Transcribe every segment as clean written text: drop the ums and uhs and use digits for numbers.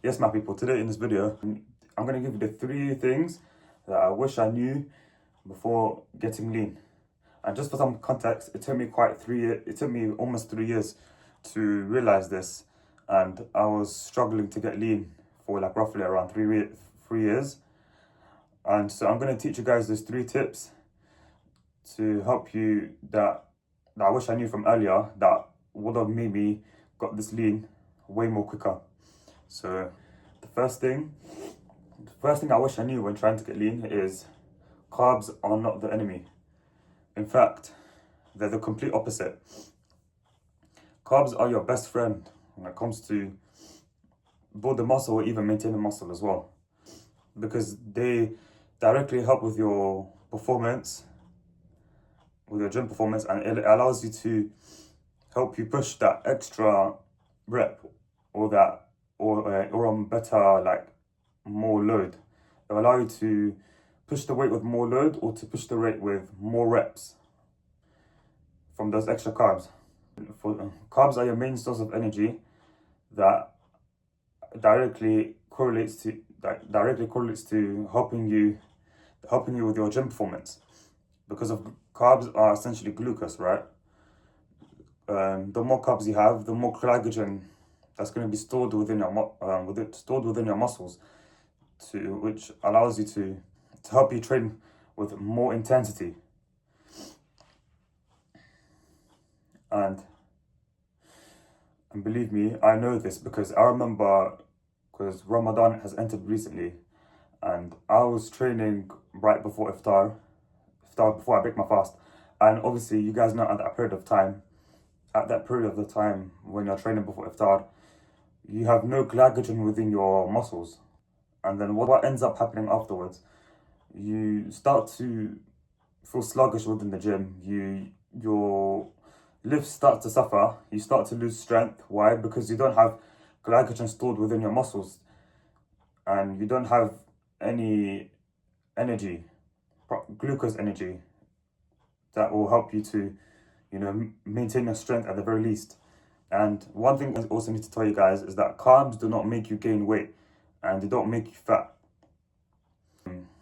Yes, my people, today in this video, I'm going to give you the 3 things that I wish I knew before getting lean. And just for some context, it took me almost 3 years to realize this. And I was struggling to get lean for like roughly around 3 years. And so I'm going to teach you guys these 3 tips to help you that I wish I knew from earlier that would have made me got this lean way more quicker. So the first thing I wish I knew when trying to get lean is carbs are not the enemy. In fact, they're the complete opposite. Carbs are your best friend when it comes to build the muscle or even maintain the muscle as well, because they directly help with your performance, with your gym performance, and it allows you to help you push that extra rep or on better, like more load. It'll allow you to push the weight with more load or to push the weight with more reps from those extra carbs. Carbs are your main source of energy that directly correlates to helping you with your gym performance, because of carbs are essentially glucose, right? The more carbs you have, the more glycogen that's going to be stored within your muscles, which allows you to help you train with more intensity. And believe me, I know this because I remember, because Ramadan has entered recently, and I was training right before iftar before I break my fast. And obviously, you guys know at that period of the time when you're training before iftar, you have no glycogen within your muscles. And then what ends up happening afterwards, you start to feel sluggish within the gym. Your lifts start to suffer. You start to lose strength. Why? Because you don't have glycogen stored within your muscles, and you don't have any energy, glucose energy, that will help you to, maintain your strength at the very least. And one thing I also need to tell you guys is that carbs do not make you gain weight, and they don't make you fat.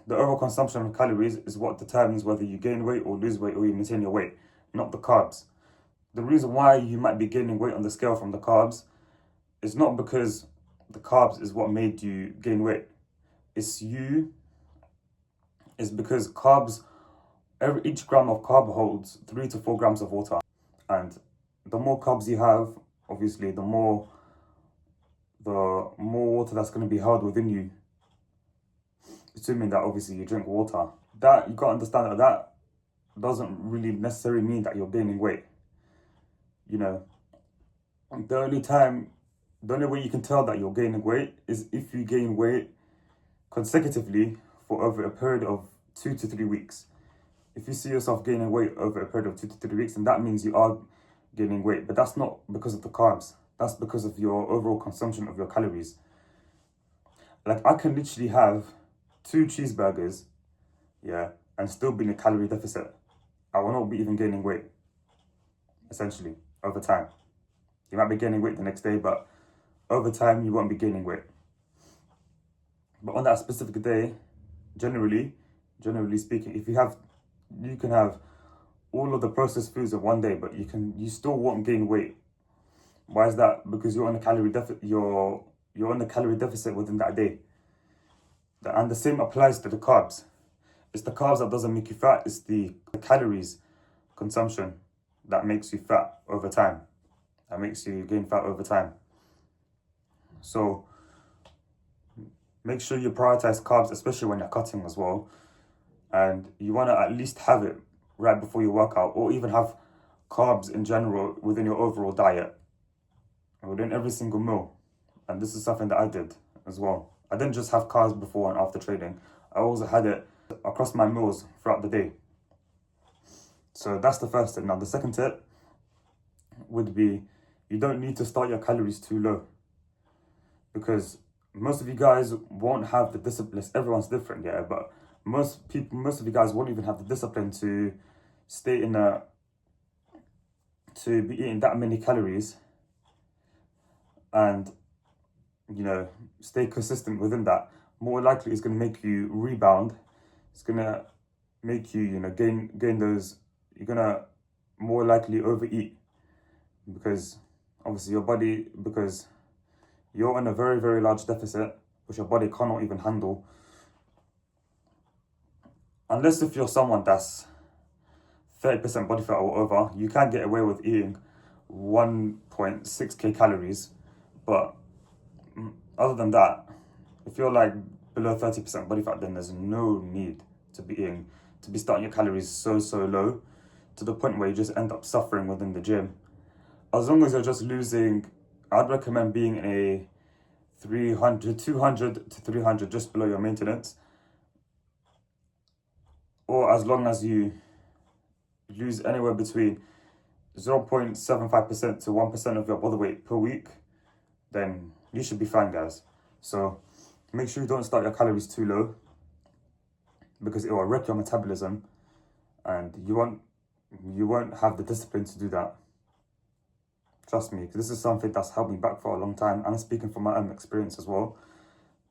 The overall consumption of calories is what determines whether you gain weight or lose weight or you maintain your weight, not the carbs. The reason why you might be gaining weight on the scale from the carbs is not because the carbs is what made you gain weight. It's because each gram of carb holds 3 to 4 grams of water. And the more carbs you have, obviously, the more water that's going to be held within you, assuming that obviously you drink water. That you got to understand that doesn't really necessarily mean that you're gaining weight. The only way you can tell that you're gaining weight is if you gain weight consecutively for over a period of 2 to 3 weeks. If you see yourself gaining weight over a period of 2 to 3 weeks, then that means you are gaining weight. But that's not because of the carbs. That's because of your overall consumption of your calories. Like, I can literally have 2 cheeseburgers, and still be in a calorie deficit. I will not be even gaining weight, essentially, over time. You might be gaining weight the next day, but over time, you won't be gaining weight. But on that specific day, generally speaking, you can have all of the processed foods in one day, but you still won't gain weight. Why is that? Because you're on a calorie deficit. You're on a calorie deficit within that day. And the same applies to the carbs. It's the carbs that doesn't make you fat. It's the calories consumption that makes you fat over time. That makes you gain fat over time. So make sure you prioritize carbs, especially when you're cutting as well. And you want to at least have it right before your workout, or even have carbs in general within your overall diet, within every single meal. And this is something that I did as well. I didn't just have carbs before and after training. I also had it across my meals throughout the day. So that's the first tip. Now, the second tip would be, you don't need to start your calories too low, because most of you guys won't have the discipline. Everyone's different, but most of you guys won't even have the discipline to be eating that many calories. And stay consistent within that, more likely it's going to make you rebound. It's going to make you, gain those. You're going to more likely overeat because obviously your body, because you're in a very, very large deficit, which your body cannot even handle. Unless if you're someone that's 30% body fat or over, you can get away with eating 1.6k calories. But other than that, if you're like below 30% body fat, then there's no need to be starting your calories so low to the point where you just end up suffering within the gym. As long as you're just losing, I'd recommend being in a 200 to 300, just below your maintenance. Or as long as you lose anywhere between 0.75% to 1% of your body weight per week, then you should be fine, guys. So make sure you don't start your calories too low because it will wreck your metabolism and you won't have the discipline to do that. Trust me, this is something that's held me back for a long time, and I'm speaking from my own experience as well.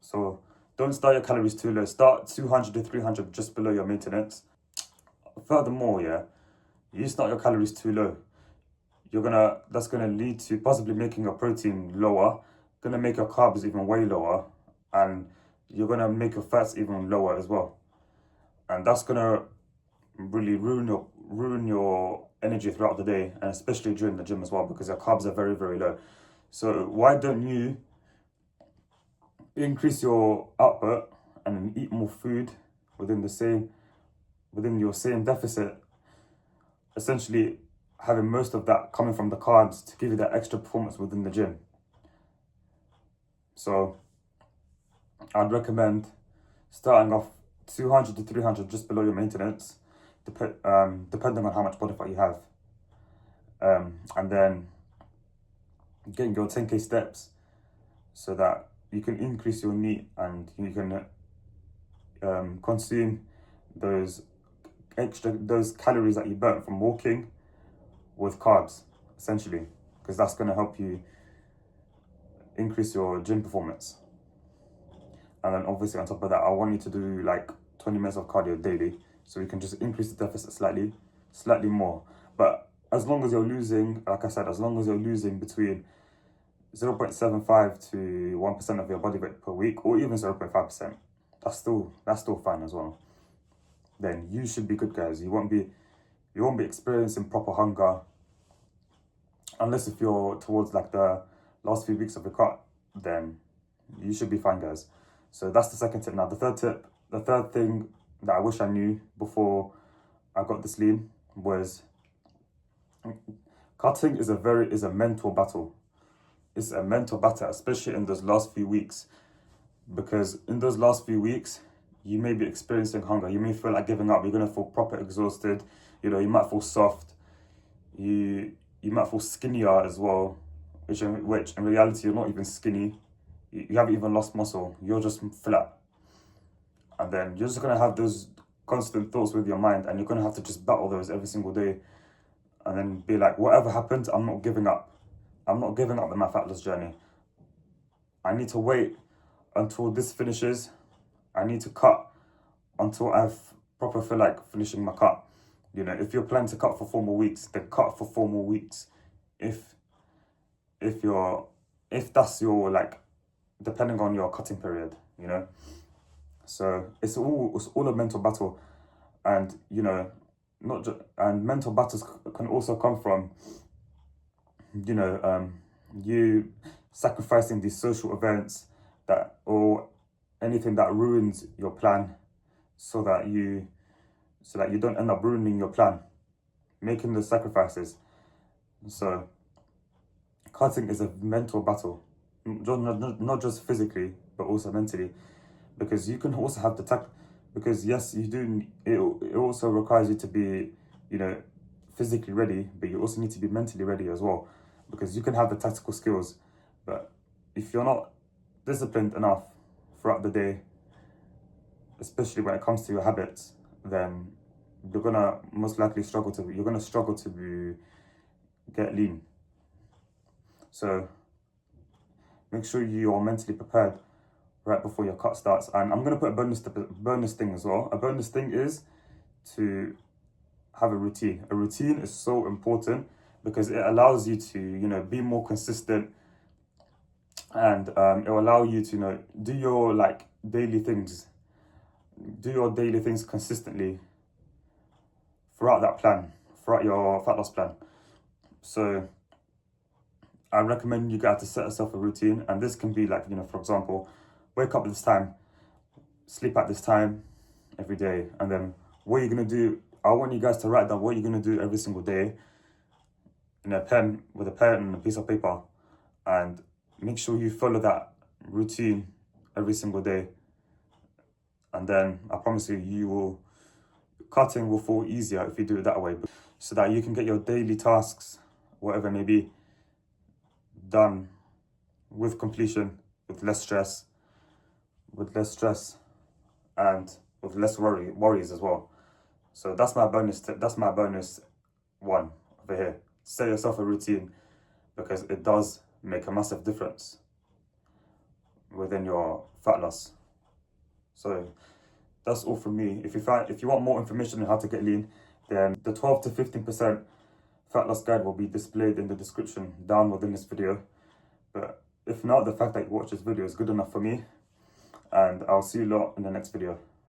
So don't start your calories too low. Start 200 to 300 just below your maintenance. Furthermore, you start your calories too low, that's gonna lead to possibly making your protein lower, gonna make your carbs even way lower, and you're gonna make your fats even lower as well. And that's gonna really ruin your energy throughout the day, and especially during the gym as well, because your carbs are very, very low. So why don't you increase your output and eat more food within your same deficit, essentially having most of that coming from the carbs to give you that extra performance within the gym. So I'd recommend starting off 200 to 300 just below your maintenance, depending on how much body fat you have. And then getting your 10k steps so that you can increase your NEAT and you can consume those calories that you burnt from walking with carbs, essentially, because that's going to help you increase your gym performance. And then obviously on top of that, I want you to do like 20 minutes of cardio daily, so you can just increase the deficit slightly more. But as long as you're losing, like I said, as long as you're losing between 0.75 to 1% of your body weight per week, or even 0.5%, that's still fine as well. Then you should be good, guys. You won't be experiencing proper hunger, unless if you're towards like the last few weeks of your cut, then you should be fine, guys. So that's the second tip. Now the third thing that I wish I knew before I got this lean was cutting is a mental battle. It's a mental battle, especially in those last few weeks, because in those last few weeks, you may be experiencing hunger. You may feel like giving up. You're going to feel proper exhausted. You might feel soft. You might feel skinnier as well, which in reality, you're not even skinny. You haven't even lost muscle. You're just flat. And then you're just going to have those constant thoughts with your mind, and you're going to have to just battle those every single day. And then be like, whatever happens, I'm not giving up. I'm not giving up on my fat loss journey. I need to wait until this finishes. I need to cut until I proper feel like finishing my cut. If you're planning to cut for 4 more weeks, then cut for 4 more weeks. If that's your, like, depending on your cutting period, So it's all a mental battle, and and mental battles can also come from you sacrificing these social events or anything that ruins your plan, so that you don't end up ruining your plan, making the sacrifices. So cutting is a mental battle, not just physically, but also mentally, because you can also have because yes, you do, it also requires you to be, physically ready, but you also need to be mentally ready as well, because you can have the tactical skills, but if you're not disciplined enough throughout the day, especially when it comes to your habits, then you're gonna most likely struggle to get lean. So make sure you are mentally prepared right before your cut starts. And I'm going to put a bonus thing as well. A bonus thing is to have a routine. A routine is so important because it allows you to, you know, be more consistent, and it will allow you to, you know, do your like daily things, consistently throughout that plan, throughout your fat loss plan. So I recommend you guys to set yourself a routine, and this can be like, you know, for example, wake up at this time, sleep at this time every day, and then what you're gonna do. I want you guys to write down what you're gonna do every single day with a pen and a piece of paper, and make sure you follow that routine every single day. And then I promise you, cutting will fall easier if you do it that way, so that you can get your daily tasks, whatever it may be, done with completion, with less stress, and with less worries as well. So that's my bonus. That's my bonus one over here. Set yourself a routine, because it does make a massive difference within your fat loss. So that's all from me. If you want more information on how to get lean, then the 12 to 15% fat loss guide will be displayed in the description down within this video. But if not, the fact that you watch this video is good enough for me, and I'll see you lot in the next video.